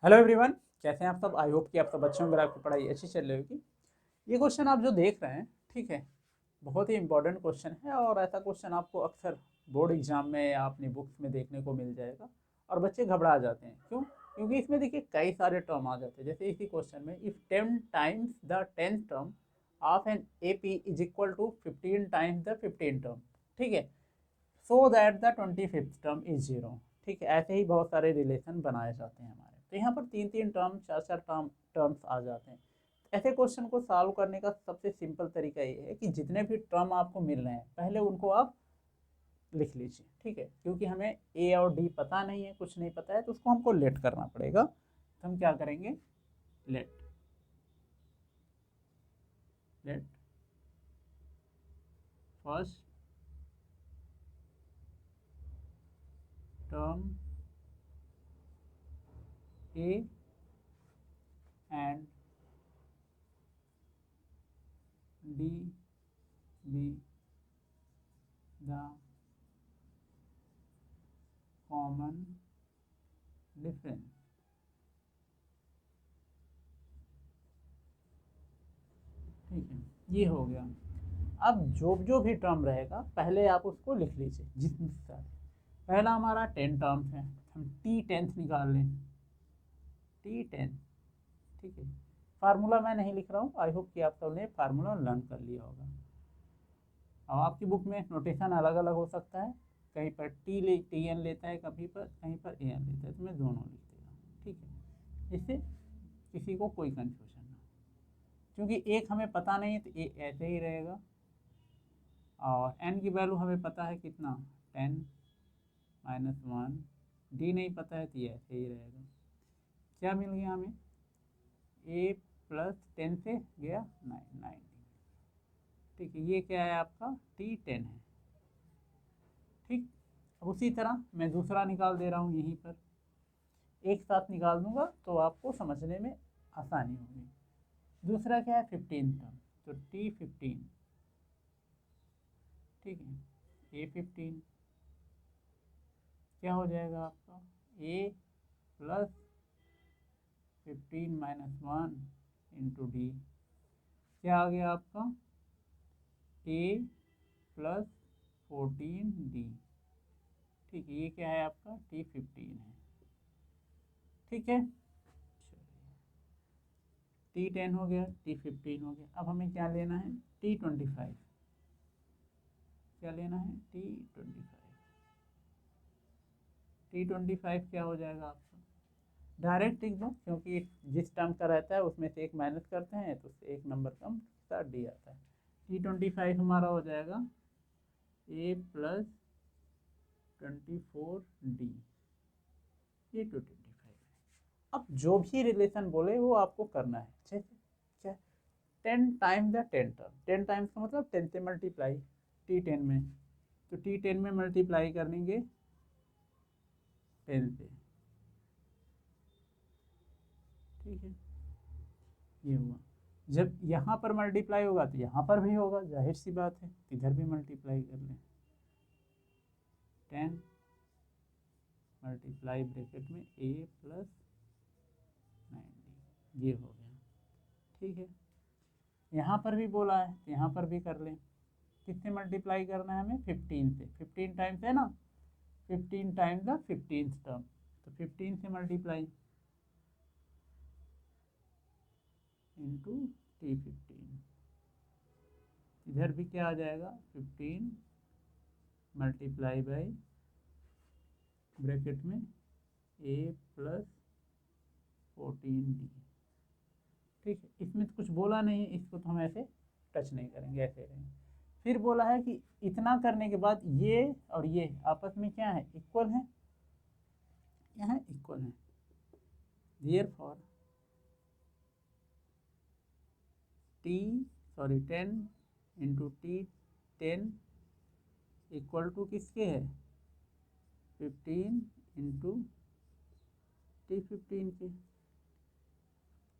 Hello everyone, कैसे हैं आप सब। आई होप कि आप सब अच्छे होंगे, आपकी पढ़ाई अच्छी चल रही होगी। ये क्वेश्चन आप जो देख रहे हैं, ठीक है, बहुत ही इंपॉर्टेंट क्वेश्चन है और ऐसा क्वेश्चन आपको अक्सर बोर्ड एग्जाम में या अपनी बुक्स में देखने को मिल जाएगा और बच्चे घबरा जाते हैं। क्यों? क्योंकि इसमें देखिए कई सारे टर्म आ जाते हैं। जैसे इसी क्वेश्चन में if 10 times the 10th term of an AP is equal to 15 times the 15 term, ठीक है, so that the 25th term is zero. ठीक है, ऐसे ही बहुत सारे रिलेशन बनाए जाते हैं हमारे। तो यहाँ पर तीन तीन टर्म, चार चार टर्म्स आ जाते हैं। ऐसे क्वेश्चन को सॉल्व करने का सबसे सिंपल तरीका ये है कि जितने भी टर्म आपको मिल रहे हैं पहले उनको आप लिख लीजिए। ठीक है, क्योंकि हमें ए और डी पता नहीं है, कुछ नहीं पता है, तो उसको हमको लेट करना पड़ेगा। तो हम क्या करेंगे, let let first term a and d be the common difference. ठीक है, ये हो गया। अब जो जो भी टर्म रहेगा पहले आप उसको लिख लीजिए। जितने सारे, पहला हमारा 10 टर्म्स है, हम टी टेंथ निकाल लें। टी टेंथ, ठीक है। फार्मूला मैं नहीं लिख रहा हूँ, आई होप कि आप सबने फार्मूला लर्न कर लिया होगा। अब आपकी बुक में नोटेशन अलग अलग हो सकता है, कहीं पर टी एन लेता है, कभी पर कहीं पर ए एन लेता है, तो मैं दोनों लिख दे रहा हूँ। ठीक है, इससे किसी को कोई कन्फ्यूजन ना हो। क्योंकि एक हमें पता नहीं है तो ए ऐसे ही रहेगा, और एन की वैल्यू हमें पता है कितना, 10 - 1। डी नहीं पता है तो ये ऐसे ही रहेगा। क्या मिल गया हमें, ए प्लस 10 से गया 9। ठीक है, ये क्या है आपका T10 है। ठीक, अब उसी तरह मैं दूसरा निकाल दे रहा हूँ यहीं पर। एक साथ निकाल दूंगा तो आपको समझने में आसानी होगी। दूसरा क्या है, 15 टर्म, तो T15। ठीक है, A15 क्या हो जाएगा आपका, ए प्लस 15 - 1 × डी। क्या आ गया आपका, ए प्लस 14 डी। ठीक है, ये क्या है आपका T15 है। ठीक है, T10 हो गया, T15 हो गया। अब हमें क्या लेना है, T25। क्या लेना है, T25। T25 क्या हो जाएगा आपका, डायरेक्ट लिख दो, क्योंकि जिस टर्म का रहता है उसमें से एक माइनस करते हैं तो उससे एक नंबर कम, साथ डी आता है। T25 हमारा हो जाएगा ए प्लस 24 डी। ये 225 है। अब जो भी रिलेशन बोले वो आपको करना है। जैसे क्या, 10 टाइम्स द 10 टर्म, 10 टाइम्स का मतलब 10 से मल्टीप्लाई, T10 में, तो T10 में मल्टीप्लाई करेंगे 10 से। ठीक है, ये हुआ। जब यहाँ पर मल्टीप्लाई होगा तो यहाँ पर भी होगा, जाहिर सी बात है, इधर भी मल्टीप्लाई कर लें। 10 मल्टीप्लाई ब्रैकेट में ए प्लस 9 ये हो गया। ठीक है, यहाँ पर भी बोला है तो यहाँ पर भी कर लें। किससे मल्टीप्लाई करना है हमें, 15 से। 15 टाइम्स है ना, 15 टाइम्स द 15th टर्म, तो 15 से मल्टीप्लाई इंटू T15। इधर भी क्या आ जाएगा, 15 मल्टीप्लाई बाई ब्रैकेट में ए प्लस 14 डी। ठीक है, इसमें तो कुछ बोला नहीं है, इसको तो हम ऐसे टच नहीं करेंगे, ऐसे रहेंगे। फिर बोला है कि इतना करने के बाद ये और ये आपस में क्या है, इक्वल है, यहाँ इक्वल है। Therefore T 10 into T10 equal to किसके है, 15 इंटू T15 के।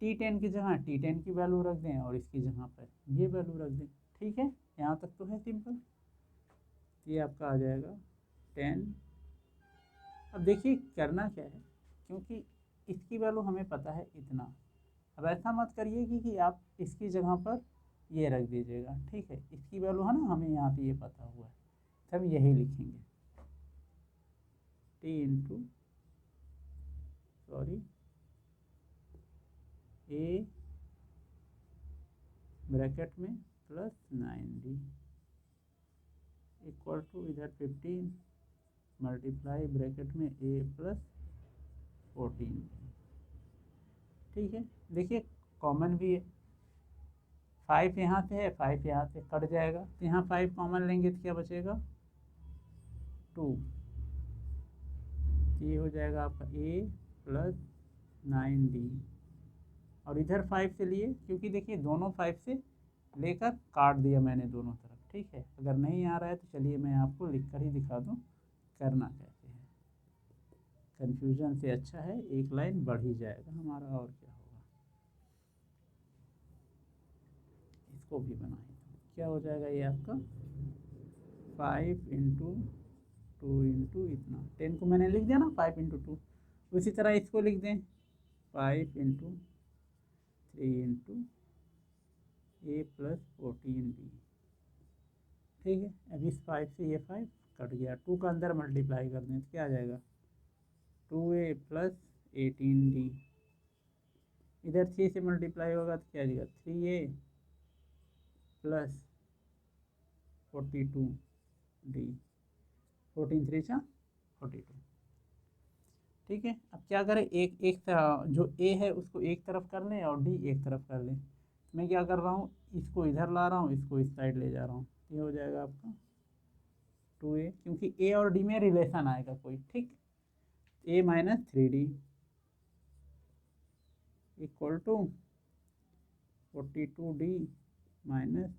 T10 की जगह T10 की वैल्यू रख दें और इसकी जगह पर ये वैल्यू रख दें। ठीक है, यहाँ तक तो है सिंपल। ये आपका आ जाएगा 10। अब देखिए करना क्या है, क्योंकि इसकी वैल्यू हमें पता है इतना। अब ऐसा मत करिए कि आप इसकी जगह पर ये रख दीजिएगा, ठीक है। इसकी वैल्यू है ना, हमें यहाँ पे ये पता हुआ है, तब यही लिखेंगे T into sorry A bracket में प्लस 9d इक्वल टू इधर 15 मल्टीप्लाई ब्रैकेट में ए प्लस 14। ठीक है, देखिए कॉमन भी है, 5 यहाँ से है, 5 यहाँ से कट जाएगा, तो यहाँ 5 कॉमन लेंगे तो क्या बचेगा 2। ये हो जाएगा आपका ए प्लस 9d, और इधर 5 से लिए, क्योंकि देखिए दोनों 5 से लेकर काट दिया मैंने दोनों तरफ, ठीक है। अगर नहीं आ रहा है तो चलिए मैं आपको लिख कर ही दिखा दूँ करना कैसे है। कन्फ्यूजन से अच्छा है एक लाइन बढ़ ही जाएगा हमारा, और क्या होगा। इसको भी बनाए क्या हो जाएगा, ये आपका 5 इंटू 2 इंटू इतना, 10 को मैंने लिख दिया ना 5 इंटू 2। उसी तरह इसको लिख दें 5 इंटू 3 इंटू ए प्लस 14d। ठीक है, अब इस 5 से ये 5 कट गया, 2 का अंदर मल्टीप्लाई कर दें तो क्या आ जाएगा 2a प्लस 18d। इधर 3 से मल्टीप्लाई होगा तो क्या आ जाएगा 3a प्लस 42d, 14 3 42। ठीक है, अब क्या करें, एक जो ए है उसको एक तरफ कर लें और डी एक तरफ कर लें। मैं क्या कर रहा हूँ, इसको इधर ला रहा हूँ, इसको इस साइड ले जा रहा हूँ, ये हो जाएगा आपका 2a, क्योंकि ए और डी में रिलेशन आएगा कोई, ठीक। a minus 3d equal to 42d minus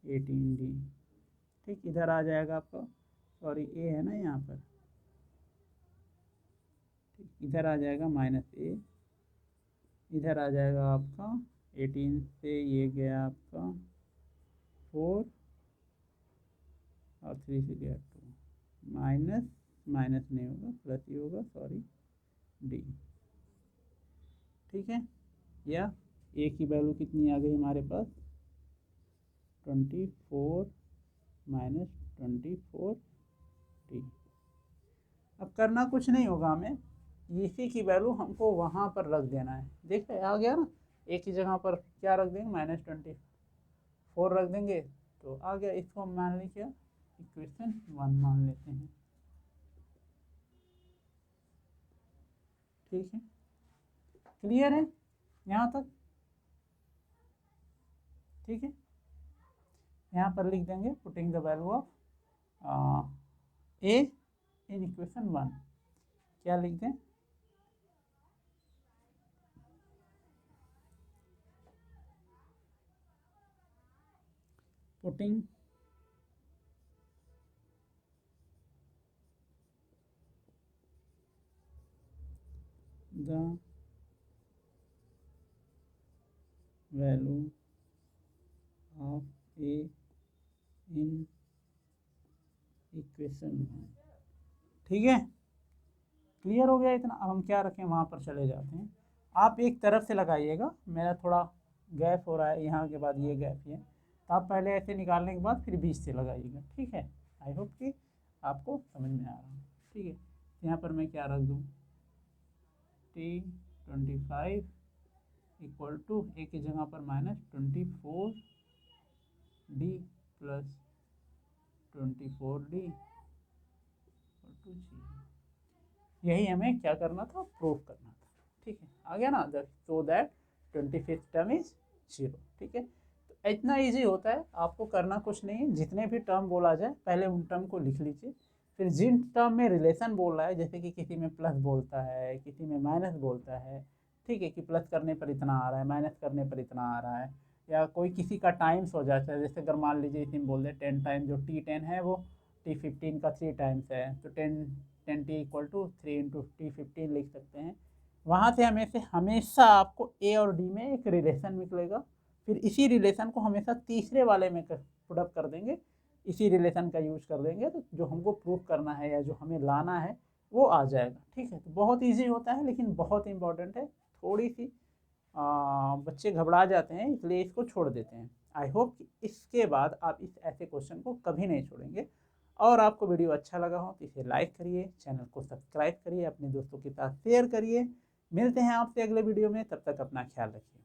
18d। ठीक, इधर आ जाएगा आपका, सॉरी ए है ना यहाँ पर, ठीक, इधर आ जाएगा माइनस ए, इधर आ जाएगा आपका 18 से ये गया आपका 4 और 3 से गया 2, माइनस माइनस नहीं होगा प्लस ही होगा, सॉरी डी। ठीक है, या ए की वैल्यू कितनी आ गई हमारे पास 24 माइनस 24 डी। अब करना कुछ नहीं होगा, हमें इसी की वैल्यू हमको वहाँ पर रख देना है। देख रहे आ गया ना, एक ही जगह पर क्या रख देंगे -24 रख देंगे तो आ गया। इसको हम मान लीजिए इक्वेशन 1 मान लेते हैं। ठीक है, क्लियर है यहाँ तक। ठीक है, यहाँ पर लिख देंगे putting the value of A in equation 1। क्या लिख दें, putting the value of A in equation 1। ठीक है, क्लियर हो गया इतना। अब हम क्या रखें, वहाँ पर चले जाते हैं। आप एक तरफ से लगाइएगा, मेरा थोड़ा गैप हो रहा है, यहाँ के बाद ये गैप है, तो आप पहले ऐसे निकालने के बाद फिर बीच से लगाइएगा। ठीक है, आई होप कि आपको समझ में आ रहा है। ठीक है, यहाँ पर मैं क्या रख दूँ T25 इक्वल टू ए की जगह पर -24d plus 24d equal to 0। यही हमें क्या करना था, प्रूव करना था। ठीक है, आ गया ना, so that 25th term is 0। ठीक है, तो इतना इजी होता है, आपको करना कुछ नहीं है। जितने भी टर्म बोला जाए पहले उन टर्म को लिख लीजिए, फिर जिन टर्म में रिलेशन बोल रहा है, जैसे कि किसी में प्लस बोलता है, किसी में माइनस बोलता है, ठीक है, कि प्लस करने पर इतना आ रहा है, माइनस करने पर इतना आ रहा है, या कोई किसी का टाइम्स हो जाता है, जैसे अगर मान लीजिए इसी में बोल दे 10 टाइम, जो T10 है वो T15 का 3 टाइम्स है, तो 10T equal to 3 into T15 लिख सकते हैं। वहाँ से हमेशा आपको ए और डी में एक रिलेशन निकलेगा, फिर इसी रिलेशन को हमेशा तीसरे वाले में पुट अप कर देंगे, इसी रिलेशन का यूज कर देंगे, तो जो हमको प्रूफ करना है या जो हमें लाना है वो आ जाएगा। ठीक है, तो बहुत ईजी होता है लेकिन बहुत इंपॉर्टेंट है। थोड़ी सी बच्चे घबरा जाते हैं इसलिए इसको छोड़ देते हैं। आई होप कि इसके बाद आप इस ऐसे क्वेश्चन को कभी नहीं छोड़ेंगे। और आपको वीडियो अच्छा लगा हो तो इसे लाइक करिए, चैनल को सब्सक्राइब करिए, अपने दोस्तों के साथ शेयर करिए। मिलते हैं आपसे अगले वीडियो में, तब तक अपना ख्याल रखिए।